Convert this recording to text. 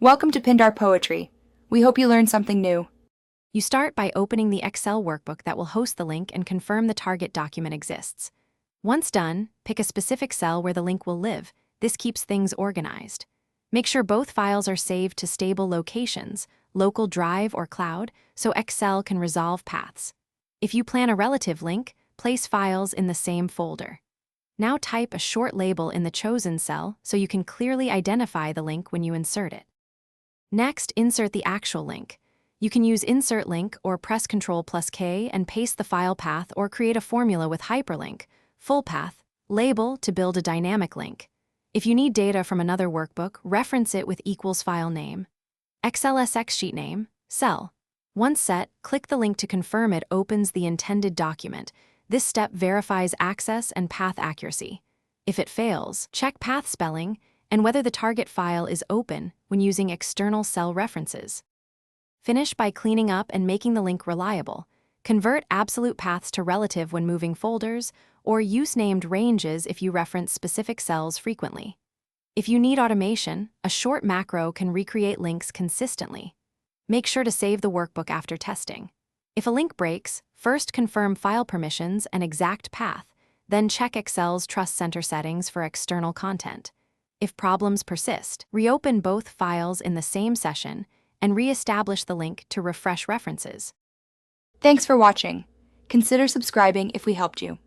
Welcome to Pindar Poetry. We hope you learned something new. You start by opening the Excel workbook that will host the link and confirm the target document exists. Once done, pick a specific cell where the link will live. This keeps things organized. Make sure both files are saved to stable locations, local drive or cloud, so Excel can resolve paths. If you plan a relative link, place files in the same folder. Now type a short label in the chosen cell so you can clearly identify the link when you insert it. Next, insert the actual link. You can use Insert Link or press Ctrl+K and paste the file path or create a formula with hyperlink, full path, label to build a dynamic link. If you need data from another workbook, reference it with equals file name. XLSX sheet name, cell. Once set, click the link to confirm it opens the intended document. This step verifies access and path accuracy. If it fails, check path spelling and whether the target file is open when using external cell references. Finish by cleaning up and making the link reliable. Convert absolute paths to relative when moving folders, or use named ranges if you reference specific cells frequently. If you need automation, a short macro can recreate links consistently. Make sure to save the workbook after testing. If a link breaks, first confirm file permissions and exact path, then check Excel's Trust Center settings for external content. If problems persist, reopen both files in the same session and re-establish the link to refresh references. Thanks for watching. Consider subscribing if we helped you.